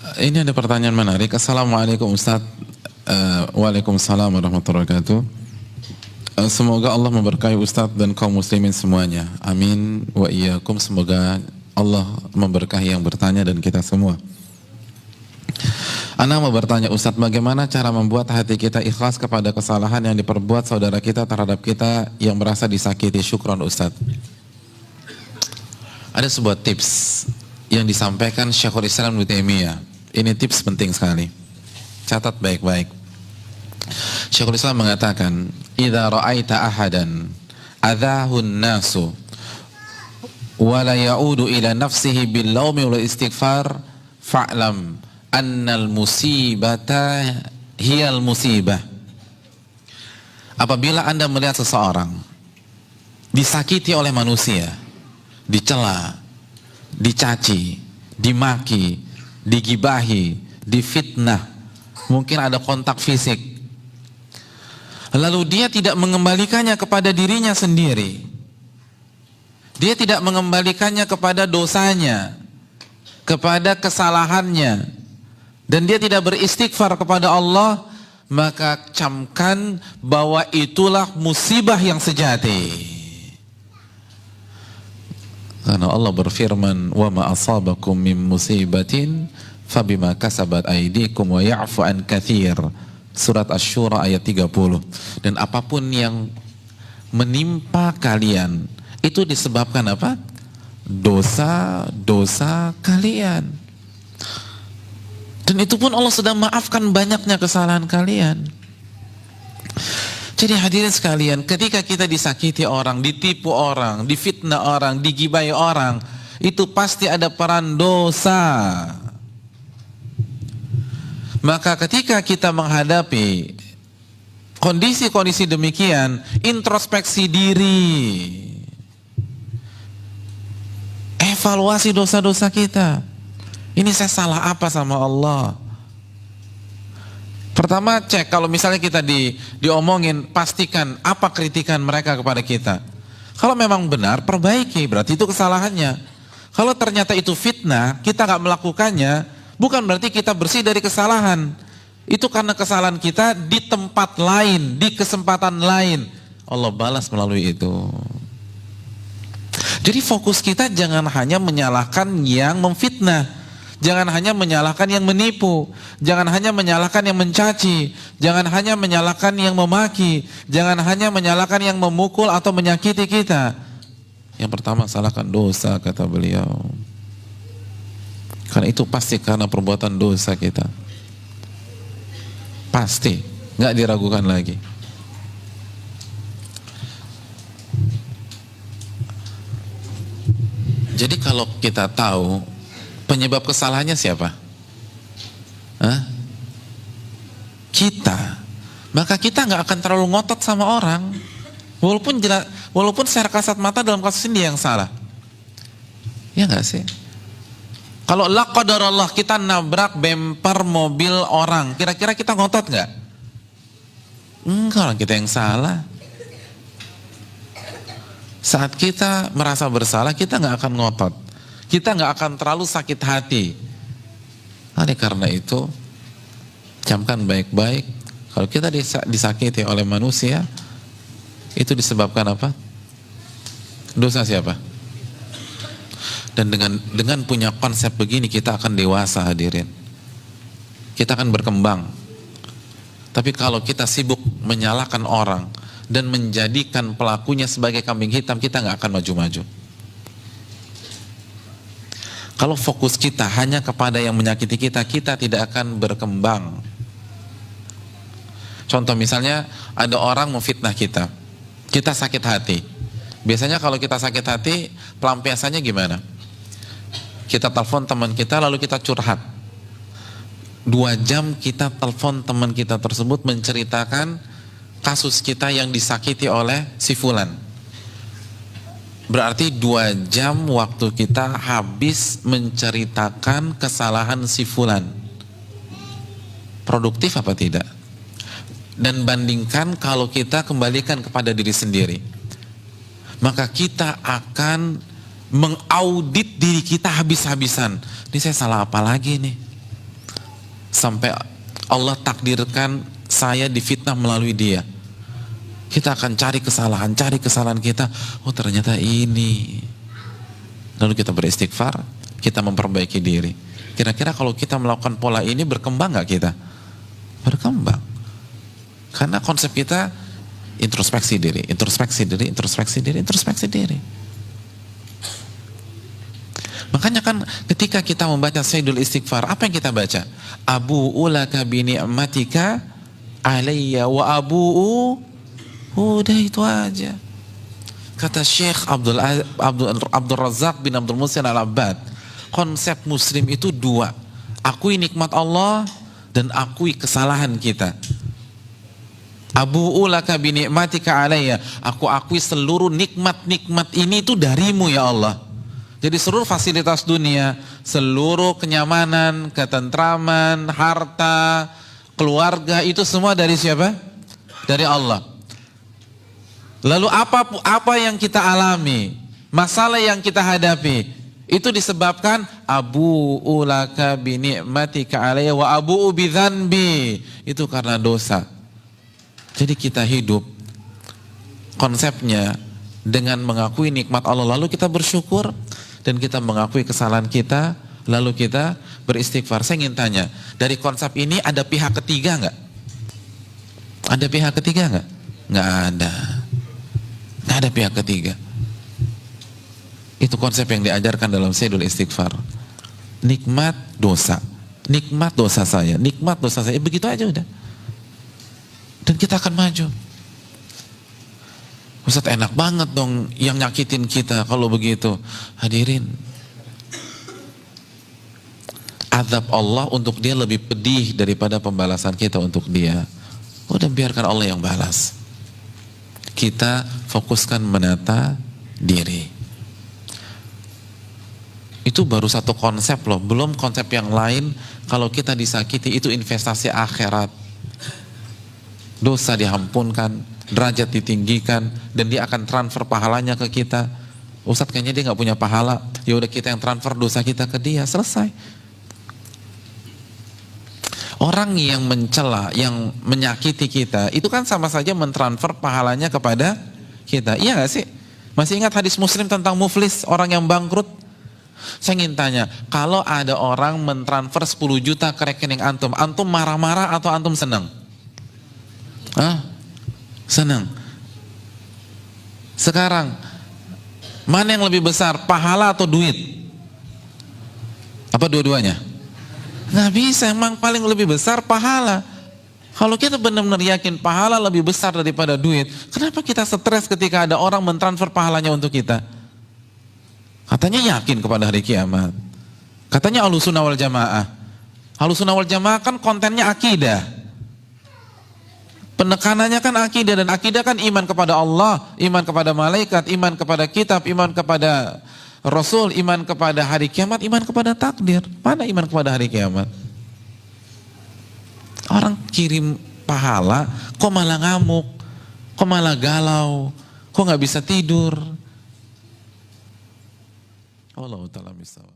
Ini ada pertanyaan menarik. Assalamualaikum Ustaz. Waalaikumsalam warahmatullahi wabarakatuh. Semoga Allah memberkahi Ustaz dan kaum muslimin semuanya. Amin wa iyyakum. Semoga Allah memberkahi yang bertanya dan kita semua. Ana mau bertanya Ustaz, bagaimana cara membuat hati kita ikhlas kepada kesalahan yang diperbuat saudara kita terhadap kita yang merasa disakiti? Syukron Ustaz. Ada sebuah tips yang disampaikan Syekhul Islam Ibnu Taimiyah. Ini tips penting sekali. Catat baik-baik. Syekhul Islam mengatakan, "Idza ra'aita ahadan adzahun nasu wa la ya'udu ila nafsihi bil laumi wal istighfar fa'lam annal musibata hiyal musibah." Apabila Anda melihat seseorang disakiti oleh manusia, dicela, dicaci, dimaki, digibahi, difitnah, mungkin ada kontak fisik, lalu dia tidak mengembalikannya kepada dirinya sendiri, dia tidak mengembalikannya kepada dosanya, kepada kesalahannya, dan dia tidak beristighfar kepada Allah, maka camkan bahwa itulah musibah yang sejati. Karena Allah berfirman, "Wa ma asabakum min musibatin fabima kasabat aydikum wa ya'fu an katsir." Surat Asy-Syura ayat 30. Dan apapun yang menimpa kalian itu disebabkan apa? Dosa-dosa kalian. Dan itu pun Allah sudah maafkan banyaknya kesalahan kalian. Jadi hadirin sekalian, ketika kita disakiti orang, ditipu orang, difitnah orang, digibai orang, itu pasti ada peran dosa. Maka ketika kita menghadapi kondisi-kondisi demikian, introspeksi diri, evaluasi dosa-dosa kita. Ini saya salah apa sama Allah? Pertama, cek, kalau misalnya kita diomongin, pastikan apa kritikan mereka kepada kita. Kalau memang benar, perbaiki, berarti itu kesalahannya. Kalau ternyata itu fitnah, kita gak melakukannya, bukan berarti kita bersih dari kesalahan. Itu karena kesalahan kita di tempat lain, di kesempatan lain. Allah balas melalui itu. Jadi fokus kita jangan hanya menyalahkan yang memfitnah, jangan hanya menyalahkan yang menipu, jangan hanya menyalahkan yang mencaci, jangan hanya menyalahkan yang memaki, jangan hanya menyalahkan yang memukul atau menyakiti kita. Yang pertama, salahkan dosa, kata beliau. Karena itu pasti karena perbuatan dosa kita. Pasti, nggak diragukan lagi. Jadi kalau kita tahu penyebab kesalahannya siapa? Kita. Maka kita nggak akan terlalu ngotot sama orang, walaupun secara kasat mata dalam kasus ini dia yang salah. Ya nggak sih? Kalau la qadarallah kita nabrak bemper mobil orang, kira-kira kita ngotot nggak? Enggak, orang kita yang salah. Saat kita merasa bersalah, kita nggak akan ngotot. Kita nggak akan terlalu sakit hati. Oleh karena itu, camkan baik-baik. Kalau kita disakiti oleh manusia, itu disebabkan apa? Dosa siapa? Dan dengan punya konsep begini, kita akan dewasa, hadirin. Kita akan berkembang. Tapi kalau kita sibuk menyalahkan orang dan menjadikan pelakunya sebagai kambing hitam, kita nggak akan maju-maju. Kalau fokus kita hanya kepada yang menyakiti kita, kita tidak akan berkembang. Contoh misalnya, ada orang memfitnah kita, kita sakit hati. Biasanya kalau kita sakit hati, pelampiasannya gimana? Kita telepon teman kita, lalu kita curhat. 2 jam kita telepon teman kita tersebut menceritakan kasus kita yang disakiti oleh si fulan. Berarti 2 jam waktu kita habis menceritakan kesalahan si fulan. Produktif apa tidak? Dan bandingkan kalau kita kembalikan kepada diri sendiri, maka kita akan mengaudit diri kita habis-habisan. Ini saya salah apa lagi nih? sampai Allah takdirkan saya difitnah melalui dia. Kita akan cari kesalahan kita. Oh ternyata ini. Lalu kita beristighfar, kita memperbaiki diri. Kira-kira kalau kita melakukan pola ini berkembang nggak kita? Berkembang. Karena konsep kita introspeksi diri. Makanya kan ketika kita membaca Sayyidul Istighfar, apa yang kita baca? Abu'u laka bi ni'matika alayya wa abu'u. Udah itu aja. Kata Syekh Abdul Razak bin Abdul Muhsin Al-Abbad, konsep muslim itu dua. Akui nikmat Allah dan akui kesalahan kita. Abu'u laka bi ni'matika alayya. Aku akui seluruh nikmat-nikmat ini itu darimu ya Allah. Jadi seluruh fasilitas dunia, seluruh kenyamanan, ketentraman, harta, keluarga itu semua dari siapa? Dari Allah. Lalu apa yang kita alami, masalah yang kita hadapi, itu disebabkan abu'u laka bi ni'matika alayya wa abu'u bi dzanbi. Itu karena dosa. Jadi kita hidup konsepnya dengan mengakui nikmat Allah, lalu kita bersyukur dan kita mengakui kesalahan kita, lalu kita beristighfar. Saya ingin tanya, dari konsep ini ada pihak ketiga nggak? Ada pihak ketiga nggak? Nggak ada. Nggak ada pihak ketiga. Itu konsep yang diajarkan dalam Sayyidul Istighfar. Nikmat dosa saya, begitu aja udah. Dan kita akan maju. Ustaz, enak banget dong yang nyakitin kita kalau begitu. Hadirin, azab Allah untuk dia lebih pedih daripada pembalasan kita untuk dia. Udah biarkan Allah yang balas. Kita fokuskan menata diri. Itu baru satu konsep loh, belum konsep yang lain. Kalau kita disakiti itu investasi akhirat. Dosa diampunkan, derajat ditinggikan, dan dia akan transfer pahalanya ke kita. Ustadz kayaknya dia nggak punya pahala, ya udah kita yang transfer dosa kita ke dia, selesai. Orang yang mencela, yang menyakiti kita, itu kan sama saja mentransfer pahalanya kepada kita. Iya gak sih? Masih ingat hadis Muslim tentang muflis, orang yang bangkrut? Saya ingin tanya, kalau ada orang mentransfer 10 juta ke rekening antum, antum marah-marah atau antum senang? Hah? Senang. Sekarang, mana yang lebih besar, pahala atau duit? Apa dua-duanya? Nggak bisa, emang paling lebih besar pahala. Kalau kita benar-benar yakin pahala lebih besar daripada duit, kenapa kita stres ketika ada orang mentransfer pahalanya untuk kita? Katanya yakin kepada hari kiamat. Katanya Ahlussunnah wal Jamaah. Ahlussunnah wal Jamaah kan kontennya akidah. Penekanannya kan akidah, dan akidah kan iman kepada Allah, iman kepada malaikat, iman kepada kitab, iman kepada Rasul, iman kepada hari kiamat, iman kepada takdir. Mana iman kepada hari kiamat? Orang kirim pahala, kok malah ngamuk, kok malah galau, kok nggak bisa tidur. Allah Ta'ala misal.